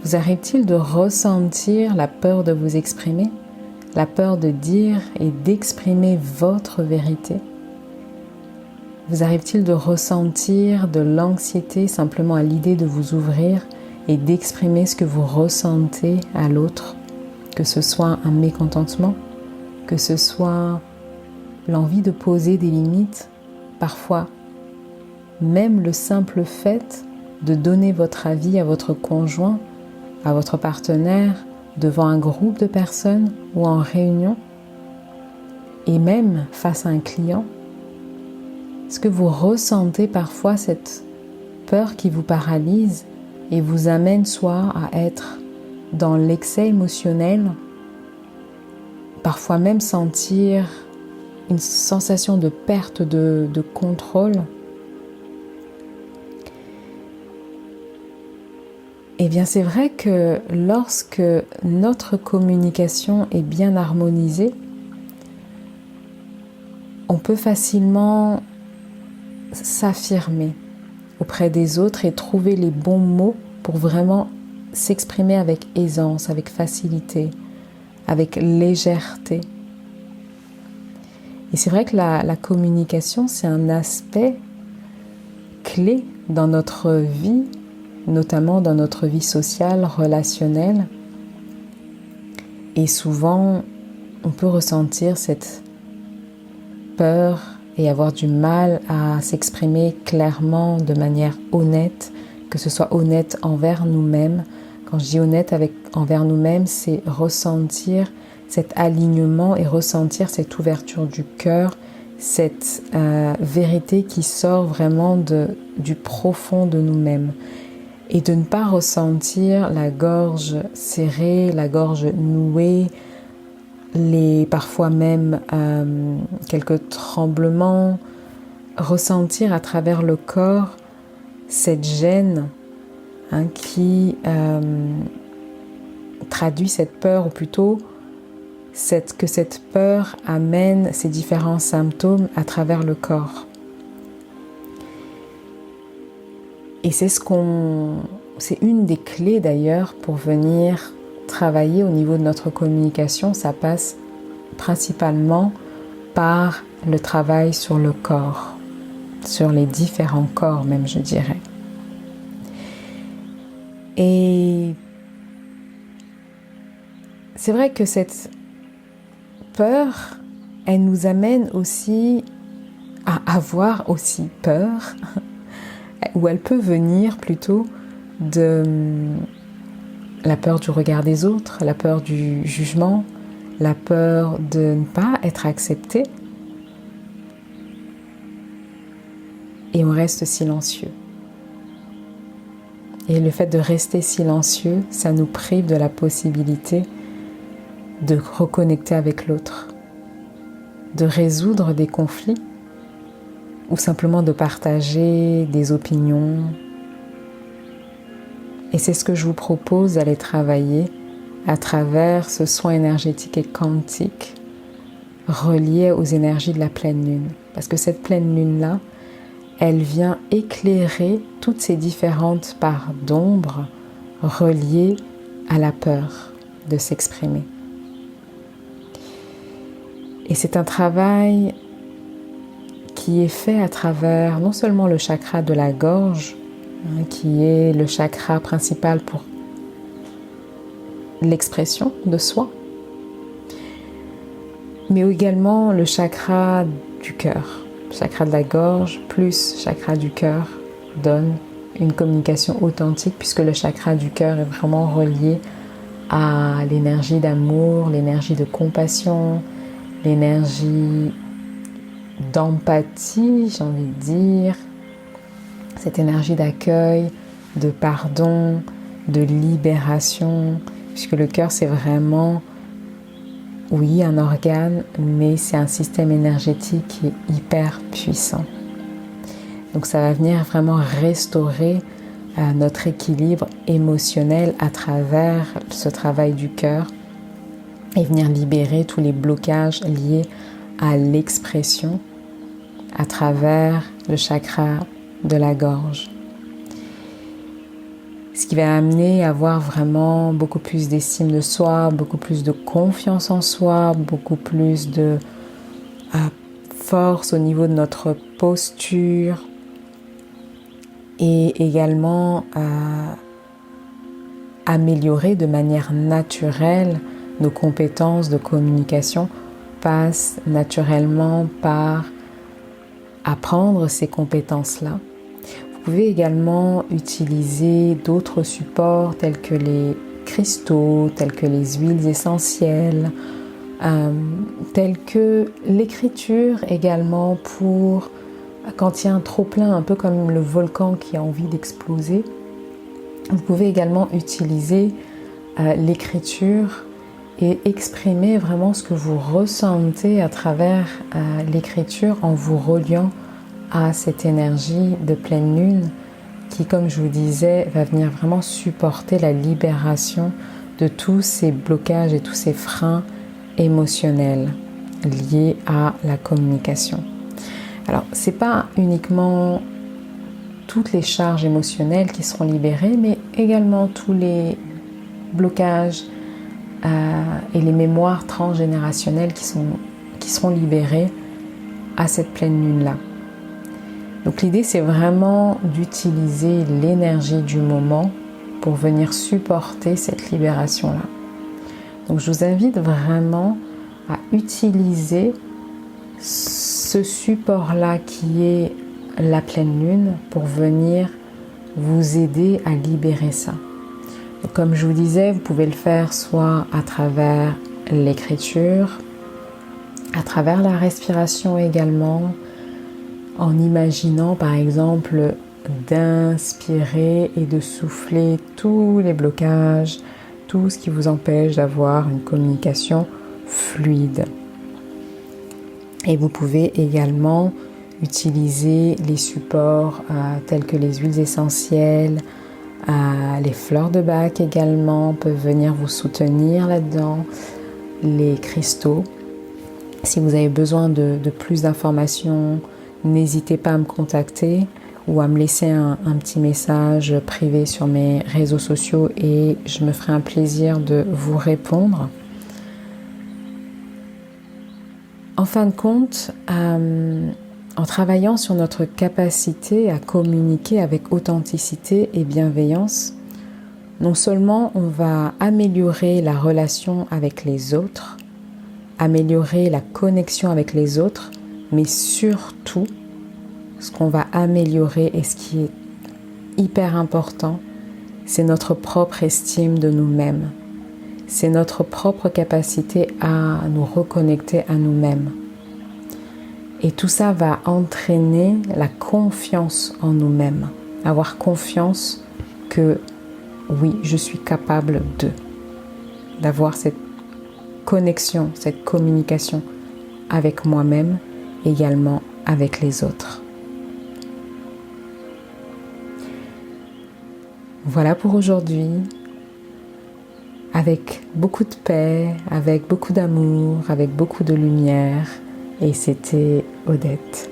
Vous arrive-t-il de ressentir la peur de vous exprimer, la peur de dire et d'exprimer votre vérité? Vous arrive-t-il de ressentir de l'anxiété simplement à l'idée de vous ouvrir et d'exprimer ce que vous ressentez à l'autre, que ce soit un mécontentement, que ce soit l'envie de poser des limites, parfois même le simple fait de donner votre avis à votre conjoint, à votre partenaire, devant un groupe de personnes ou en réunion, et même face à un client. Est-ce que vous ressentez parfois cette peur qui vous paralyse et vous amène soit à être dans l'excès émotionnel, parfois même sentir une sensation de perte de contrôle? Eh bien, c'est vrai que lorsque notre communication est bien harmonisée, on peut facilement s'affirmer auprès des autres et trouver les bons mots pour vraiment s'exprimer avec aisance, avec facilité, avec légèreté. Et c'est vrai que la communication, c'est un aspect clé dans notre vie, notamment dans notre vie sociale, relationnelle. Et souvent, on peut ressentir cette peur et avoir du mal à s'exprimer clairement de manière honnête, que ce soit honnête envers nous-mêmes. Quand je dis honnête envers nous-mêmes, c'est ressentir cet alignement et ressentir cette ouverture du cœur, cette vérité qui sort vraiment du profond de nous-mêmes. Et de ne pas ressentir la gorge serrée, la gorge nouée, parfois même quelques tremblements, ressentir à travers le corps cette gêne qui traduit cette peur, ou plutôt que cette peur amène ces différents symptômes à travers le corps. Et c'est une des clés d'ailleurs pour venir travailler au niveau de notre communication. Ça passe principalement par le travail sur le corps, sur les différents corps même, je dirais. Et c'est vrai que cette peur, elle nous amène aussi à avoir aussi peur, ou elle peut venir plutôt de la peur du regard des autres, la peur du jugement, la peur de ne pas être accepté. Et on reste silencieux. Et le fait de rester silencieux, ça nous prive de la possibilité de reconnecter avec l'autre, de résoudre des conflits ou simplement de partager des opinions. Et c'est ce que je vous propose d'aller travailler à travers ce soin énergétique et quantique relié aux énergies de la pleine lune. Parce que cette pleine lune-là, elle vient éclairer toutes ces différentes parts d'ombre reliées à la peur de s'exprimer. Et c'est un travail qui est fait à travers non seulement le chakra de la gorge, qui est le chakra principal pour l'expression de soi, mais également le chakra du cœur. Le chakra de la gorge plus chakra du cœur donne une communication authentique, puisque le chakra du cœur est vraiment relié à l'énergie d'amour, l'énergie de compassion, l'énergie d'empathie, j'ai envie de dire, cette énergie d'accueil, de pardon, de libération, puisque le cœur c'est vraiment, oui, un organe, mais c'est un système énergétique qui est hyper puissant. Donc ça va venir vraiment restaurer notre équilibre émotionnel à travers ce travail du cœur et venir libérer tous les blocages liés à l'expression à travers le chakra de la gorge. ce qui va amener à avoir vraiment beaucoup plus d'estime de soi, beaucoup plus de confiance en soi, beaucoup plus de force au niveau de notre posture et également améliorer de manière naturelle nos compétences de communication passe naturellement par apprendre ces compétences-là. Vous pouvez également utiliser d'autres supports tels que les cristaux, tels que les huiles essentielles, tels que l'écriture également pour quand il y a un trop-plein, un peu comme le volcan qui a envie d'exploser. Vous pouvez également utiliser l'écriture et exprimer vraiment ce que vous ressentez à travers l'écriture en vous reliant à cette énergie de pleine lune qui, comme je vous disais, va venir vraiment supporter la libération de tous ces blocages et tous ces freins émotionnels liés à la communication. Alors, ce n'est pas uniquement toutes les charges émotionnelles qui seront libérées, mais également tous les blocages et les mémoires transgénérationnelles qui seront libérées à cette pleine lune-là. Donc l'idée, c'est vraiment d'utiliser l'énergie du moment pour venir supporter cette libération-là. Donc je vous invite vraiment à utiliser ce support-là qui est la pleine lune pour venir vous aider à libérer ça. Donc, comme je vous disais, vous pouvez le faire soit à travers l'écriture, à travers la respiration également, en imaginant par exemple d'inspirer et de souffler tous les blocages, tout ce qui vous empêche d'avoir une communication fluide. Et vous pouvez également utiliser les supports tels que les huiles essentielles, les fleurs de Bach également peuvent venir vous soutenir là-dedans, les cristaux. Si vous avez besoin de plus d'informations, n'hésitez pas à me contacter ou à me laisser un petit message privé sur mes réseaux sociaux et je me ferai un plaisir de vous répondre. En fin de compte, en travaillant sur notre capacité à communiquer avec authenticité et bienveillance, non seulement on va améliorer la relation avec les autres, améliorer la connexion avec les autres, mais surtout, ce qu'on va améliorer et ce qui est hyper important, c'est notre propre estime de nous-mêmes. C'est notre propre capacité à nous reconnecter à nous-mêmes. Et tout ça va entraîner la confiance en nous-mêmes. Avoir confiance que oui, je suis capable d'avoir cette connexion, cette communication avec moi-même, également avec les autres. Voilà pour aujourd'hui, avec beaucoup de paix, avec beaucoup d'amour, avec beaucoup de lumière. Et c'était Odette.